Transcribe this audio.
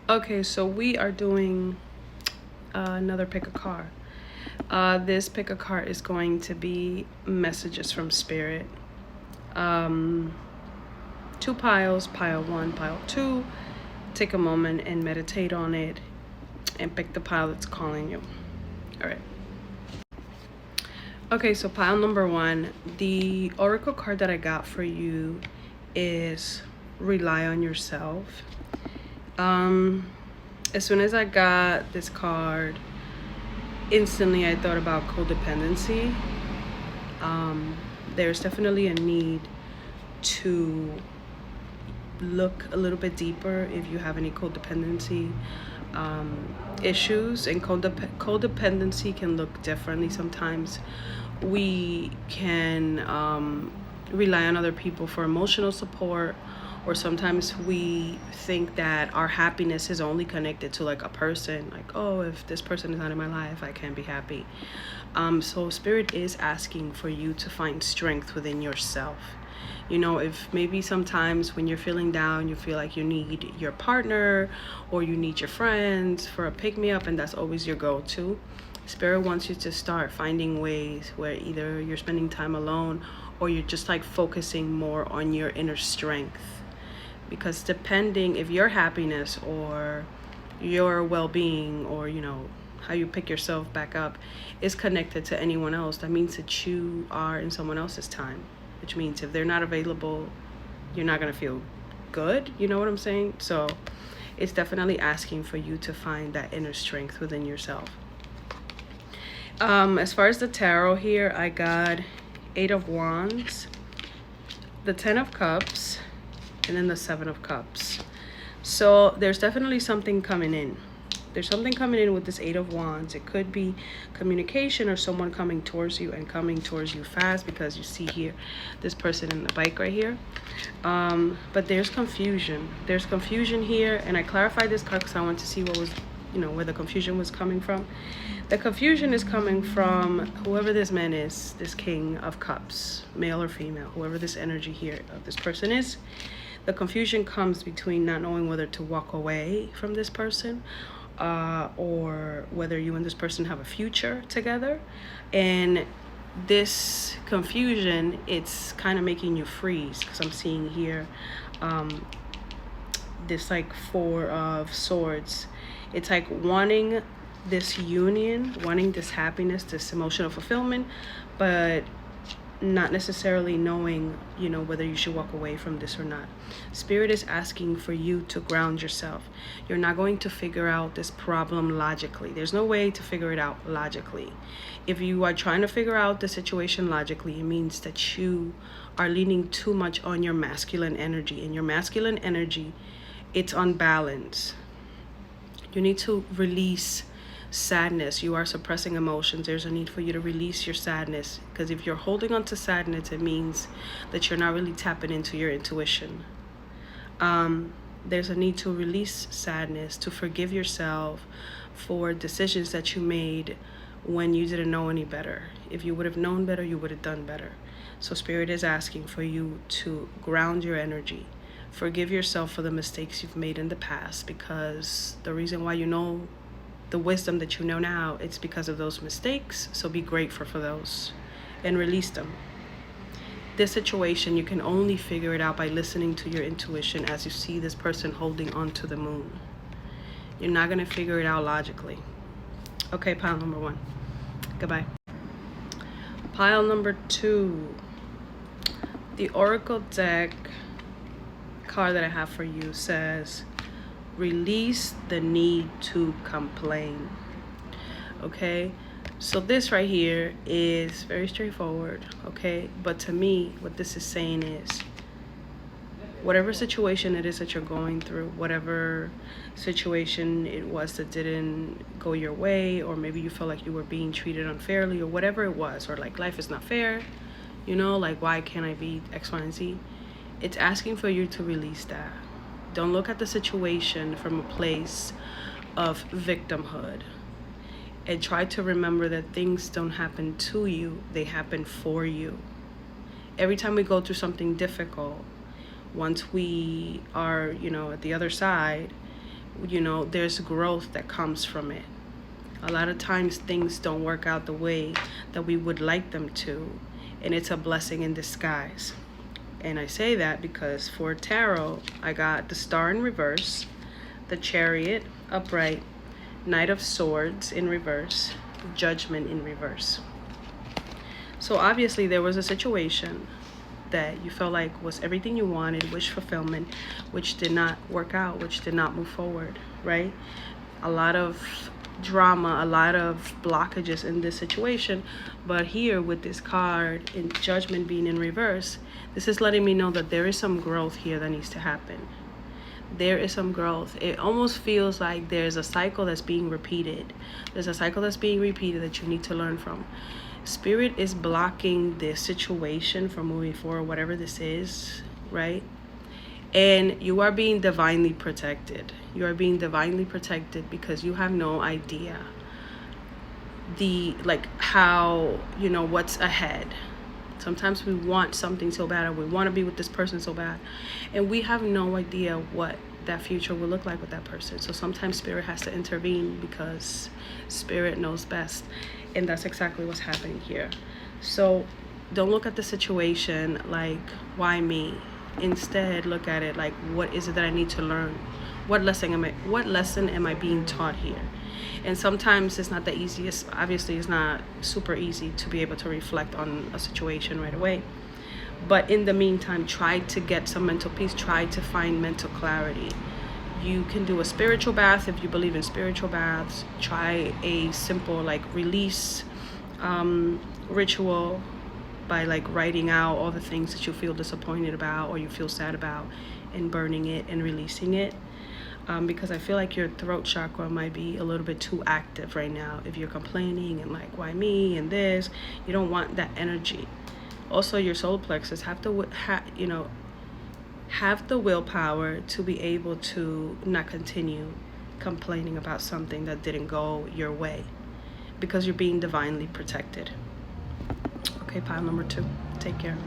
Okay, so we are doing another pick a card. This pick a card is going to be messages from spirit. Um, Two piles, pile one, pile two. Take a moment and meditate on it and pick the pile that's calling you. All right. Okay, so pile number one, the oracle card that I got for you is rely on yourself. As soon as I got this card, instantly I thought about codependency. There's definitely a need to look a little bit deeper if you have any codependency issues. And codependency can look differently. Sometimes we can rely on other people for emotional support, or sometimes we think that our happiness is only connected to like a person, like, oh, if this person is not in my life, I can't be happy. So spirit is asking for you to find strength within yourself. You know, if maybe sometimes when you're feeling down, you feel like you need your partner or you need your friends for a pick-me-up, and that's always your go-to. Spirit wants you to start finding ways where either you're spending time alone or you're just like focusing more on your inner strength. Because depending if your happiness or your well-being, or how you pick yourself back up, is connected to anyone else, that means that you are in someone else's time, which means if they're not available, you're not going to feel good. You know what I'm saying? So it's definitely asking for you to find that inner strength within yourself. As far as the tarot here, I got 8 of Wands, the 10 of Cups, and then the 7 of Cups. So there's definitely something coming in. There's something coming in with this 8 of Wands. It could be communication or someone coming towards you and coming towards you fast, because you see here this person in the bike right here. But there's confusion. There's confusion here, and I clarified this card because I want to see what was, where the confusion was coming from. The confusion is coming from whoever this man is, this King of Cups, male or female, whoever this energy here of this person is. The confusion comes between not knowing whether to walk away from this person, or whether you and this person have a future together. And this confusion, it's kind of making you freeze, because I'm seeing here this like 4 of Swords. It's like wanting this union, wanting this happiness, this emotional fulfillment, but not necessarily knowing, whether you should walk away from this or not. Spirit is asking for you to ground yourself. You're not going to figure out this problem logically. There's no way to figure it out logically. If you are trying to figure out the situation logically, it means that you are leaning too much on your masculine energy. And your masculine energy, it's unbalanced. You need to release sadness. You are suppressing emotions. There's a need for you to release your sadness, because if you're holding on to sadness, it means that you're not really tapping into your intuition. There's a need to release sadness, to forgive yourself for decisions that you made when you didn't know any better. If you would have known better, you would have done better. So Spirit is asking for you to ground your energy. Forgive yourself for the mistakes you've made in the past, because the reason why the wisdom that you know now, it's because of those mistakes. So be grateful for those and release them. This situation, you can only figure it out by listening to your intuition, as you see this person holding on to the moon. You're not going to figure it out logically. Okay, pile number 1. Goodbye. Pile number 2. The Oracle deck card that I have for you says, release the need to complain. Okay, so this right here is very straightforward, okay? But to me, what this is saying is, whatever situation it is that you're going through, whatever situation it was that didn't go your way, or maybe you felt like you were being treated unfairly, or whatever it was, or like life is not fair, like why can't I be X, Y, and Z? It's asking for you to release that. Don't look at the situation from a place of victimhood, and try to remember that things don't happen to you, they happen for you. Every time we go through something difficult, once we are, at the other side, there's growth that comes from it. A lot of times things don't work out the way that we would like them to, and it's a blessing in disguise. And I say that because for tarot, I got the Star in reverse, the Chariot upright, Knight of Swords in reverse, Judgment in reverse. So obviously there was a situation that you felt like was everything you wanted, wish fulfillment, which did not work out, which did not move forward, right? A lot of drama, a lot of blockages in this situation. But here with this card in Judgment being in reverse, this is letting me know that there is some growth here that needs to happen. There is some growth. It almost feels like there's a cycle that's being repeated. There's a cycle that's being repeated that you need to learn from. Spirit is blocking this situation from moving forward, whatever this is, right? And you are being divinely protected. You are being divinely protected because you have no idea how, what's ahead. Sometimes we want something so bad, or we want to be with this person so bad, and we have no idea what that future will look like with that person. So sometimes Spirit has to intervene because Spirit knows best. And that's exactly what's happening here. So don't look at the situation like, why me? Instead, look at it like, what is it that I need to learn? What lesson am I being taught here? And sometimes it's not the easiest. Obviously, it's not super easy to be able to reflect on a situation right away. But in the meantime, try to get some mental peace. Try to find mental clarity. You can do a spiritual bath if you believe in spiritual baths. Try a simple release ritual by writing out all the things that you feel disappointed about or you feel sad about, and burning it and releasing it. Because I feel like your throat chakra might be a little bit too active right now. If you're complaining and why me and this, you don't want that energy. Also, your solar plexus have the willpower to be able to not continue complaining about something that didn't go your way, because you're being divinely protected. Okay, pile number 2. Take care.